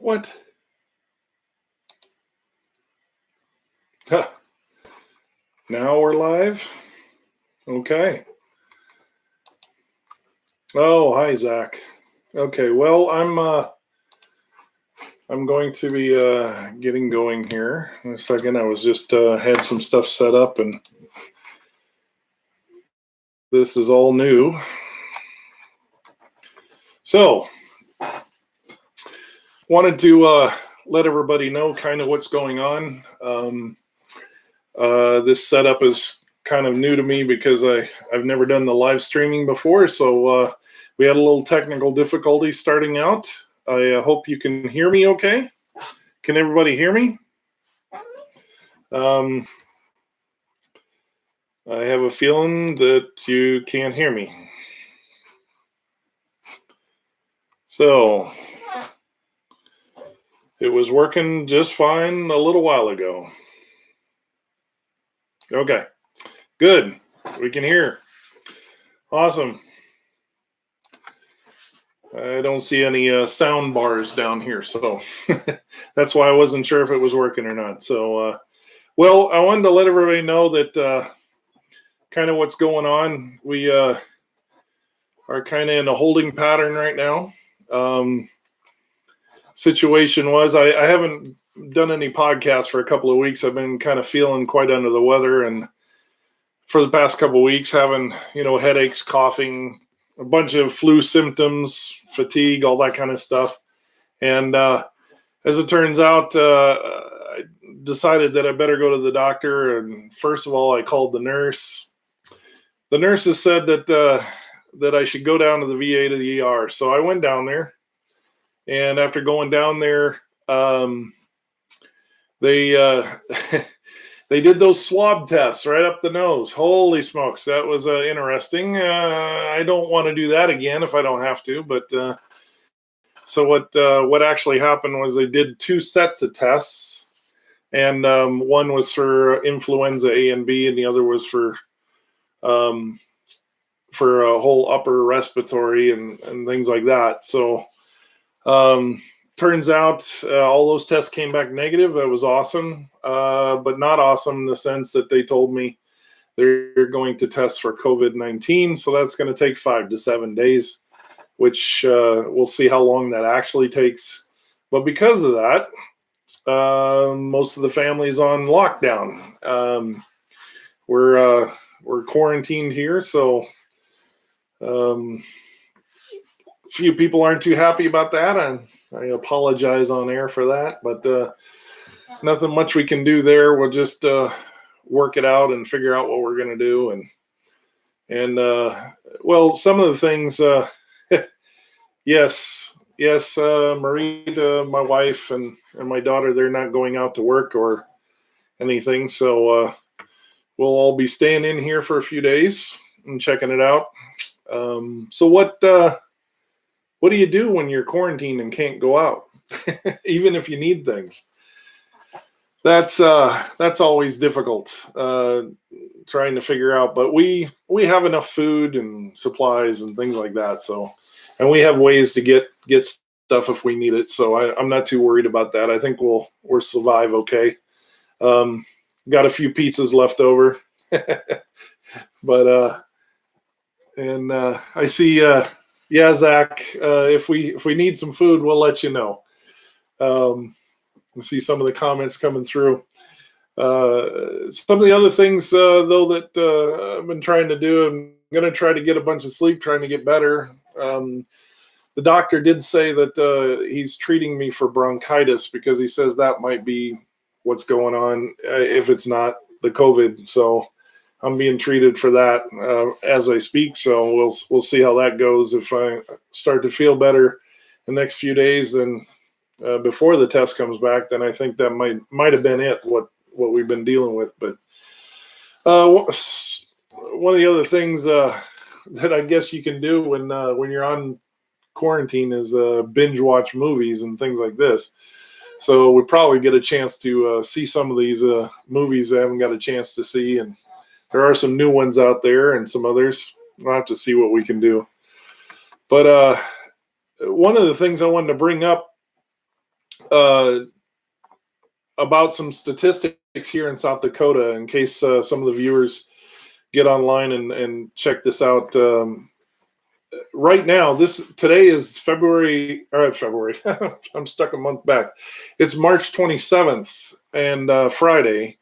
What? Huh. Now we're live? Okay. Oh, hi, Zach. Okay, well, I'm going to be getting going here in a second. I was just had some stuff set up, and this is all new. So, wanted to let everybody know kind of what's going on. This setup is kind of new to me because I've never done the live streaming before, so we had a little technical difficulty starting out. I hope you can hear me okay. Can everybody hear me? I have a feeling that you can't hear me. So, it was working just fine a little while ago. Okay, good. We can hear. Awesome. I don't see any sound bars down here, so that's why I wasn't sure if it was working or not. So, well, I wanted to let everybody know that kind of what's going on. We are kind of in a holding pattern right now. Situation was I haven't done any podcasts for a couple of weeks. I've been kind of feeling quite under the weather, and for the past couple of weeks having headaches, coughing, a bunch of flu symptoms, fatigue, all that kind of stuff. And as it turns out, I decided that I better go to the doctor. And first of all, I called the nurse. The nurses said that I should go down to the VA to the ER. So I went down there. And after going down there, they they did those swab tests right up the nose. Holy smokes, that was interesting. I don't want to do that again if I don't have to. But so what actually happened was they did two sets of tests, and one was for influenza A and B, and the other was for a whole upper respiratory and things like that. So. Turns out all those tests came back negative. That was awesome, but not awesome in the sense that they told me they're going to test for COVID-19. So that's going to take 5 to 7 days, which we'll see how long that actually takes. But because of that, most of the family's on lockdown. We're quarantined here, so few people aren't too happy about that, and I apologize on air for that, but nothing much we can do there. We'll just work it out and figure out what we're going to do. And well, some of the things, yes, Marita, my wife, and my daughter, they're not going out to work or anything, so we'll all be staying in here for a few days and checking it out. So what do you do when you're quarantined and can't go out, even if you need things? That's always difficult trying to figure out. But we have enough food and supplies and things like that. So, and we have ways to get stuff if we need it. So I'm not too worried about that. I think we'll survive okay. Got a few pizzas left over, but and I see. Yeah, Zach, if we need some food, we'll let you know. We see some of the comments coming through. Some of the other things, though, that I've been trying to do, I'm going to try to get a bunch of sleep, trying to get better. The doctor did say that he's treating me for bronchitis because he says that might be what's going on if it's not the COVID. So I'm being treated for that as I speak, so we'll see how that goes. If I start to feel better the next few days, then before the test comes back, then I think that might have been it. What we've been dealing with. But one of the other things that I guess you can do when you're on quarantine is binge watch movies and things like this. So we probably get a chance to see some of these movies I haven't got a chance to see, and there are some new ones out there and some others. We'll have to see what we can do. But one of the things I wanted to bring up about some statistics here in South Dakota, in case some of the viewers get online and check this out. Right now, today is February. I'm stuck a month back. It's March 27th and Friday.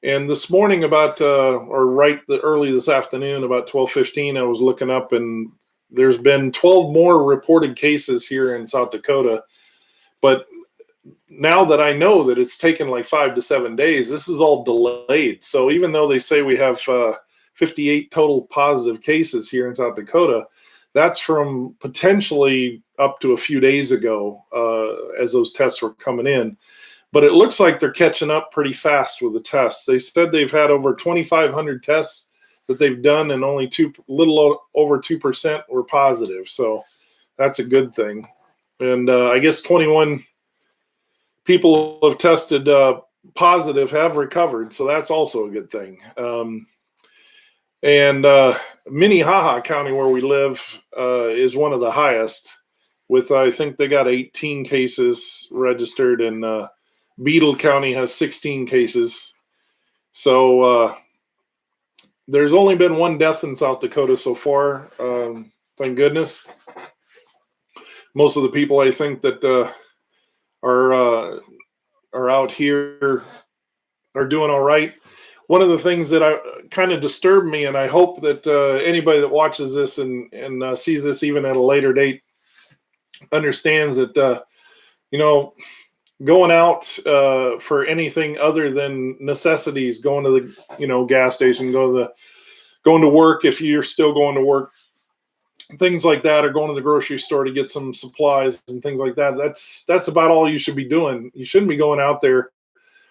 And this morning, early this afternoon, about 12:15, I was looking up, and there's been 12 more reported cases here in South Dakota. But now that I know that it's taken like 5 to 7 days, this is all delayed. So even though they say we have 58 total positive cases here in South Dakota, that's from potentially up to a few days ago as those tests were coming in. But it looks like they're catching up pretty fast with the tests. They said they've had over 2,500 tests that they've done, and only little over 2% were positive. So that's a good thing. And I guess 21 people who have tested positive have recovered. So that's also a good thing. And Minnehaha County, where we live, is one of the highest with, I think they got 18 cases registered, and Beadle County has 16 cases. So there's only been one death in South Dakota so far. Thank goodness. Most of the people I think that are out here are doing all right. One of the things that kind of disturbed me, and I hope that anybody that watches this and sees this even at a later date understands that, going out for anything other than necessities, going to the gas station, going to work if you're still going to work, things like that, or going to the grocery store to get some supplies and things like that. That's about all you should be doing. You shouldn't be going out there.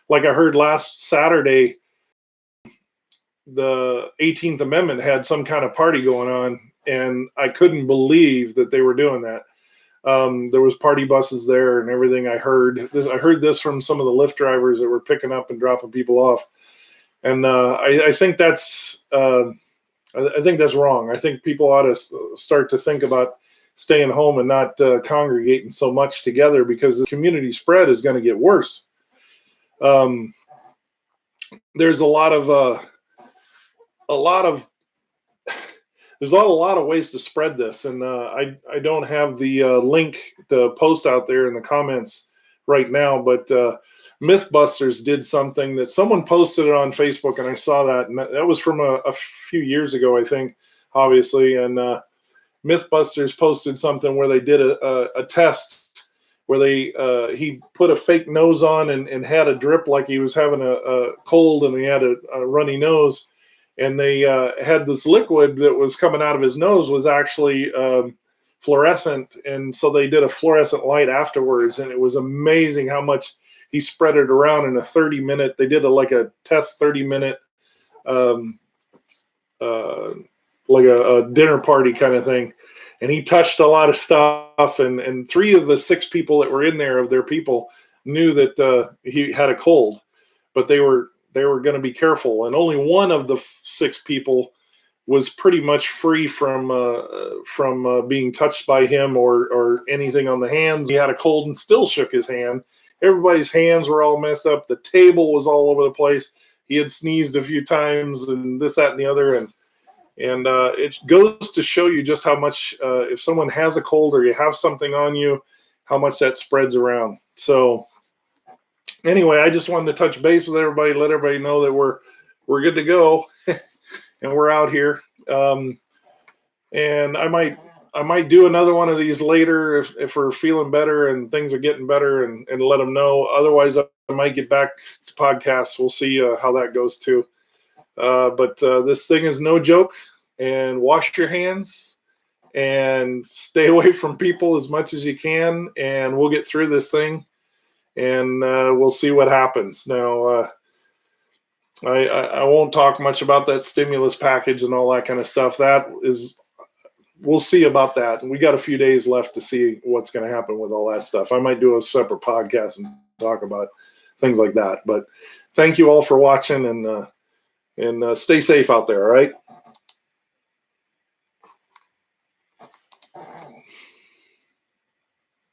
Like I heard last Saturday, the 18th Amendment had some kind of party going on, and I couldn't believe that they were doing that. There was party buses there and everything. I heard this from some of the Lyft drivers that were picking up and dropping people off, and I think that's wrong. I think people ought to start to think about staying home and not congregating so much together, because the community spread is going to get worse. There's a lot of ways to spread this, and I don't have the link to post out there in the comments right now, but Mythbusters did something that someone posted it on Facebook, and I saw that, and that was from a few years ago, I think, obviously, and Mythbusters posted something where they did a test where he put a fake nose on and had a drip like he was having a cold, and he had a runny nose. And they had this liquid that was coming out of his nose was actually fluorescent. And so they did a fluorescent light afterwards. And it was amazing how much he spread it around in a 30-minute. They did a test 30-minute, like a dinner party kind of thing. And he touched a lot of stuff. And 3 of the 6 people that were in there, of their people, knew that he had a cold. But they were going to be careful, and only 1 of the 6 people was pretty much free from being touched by him or anything on the hands. He had a cold and still shook his hand. Everybody's hands were all messed up. The table was all over the place. He had sneezed a few times and this, that, and the other, and it goes to show you just how much if someone has a cold or you have something on you, how much that spreads around. So anyway, I just wanted to touch base with everybody, let everybody know that we're good to go, and we're out here. And I might do another one of these later if we're feeling better and things are getting better, and let them know. Otherwise, I might get back to podcasts. We'll see how that goes too. But this thing is no joke, and wash your hands and stay away from people as much as you can, and we'll get through this thing. And we'll see what happens. Now, I won't talk much about that stimulus package and all that kind of stuff. We'll see about that. And we got a few days left to see what's going to happen with all that stuff. I might do a separate podcast and talk about things like that. But thank you all for watching, and stay safe out there, all right?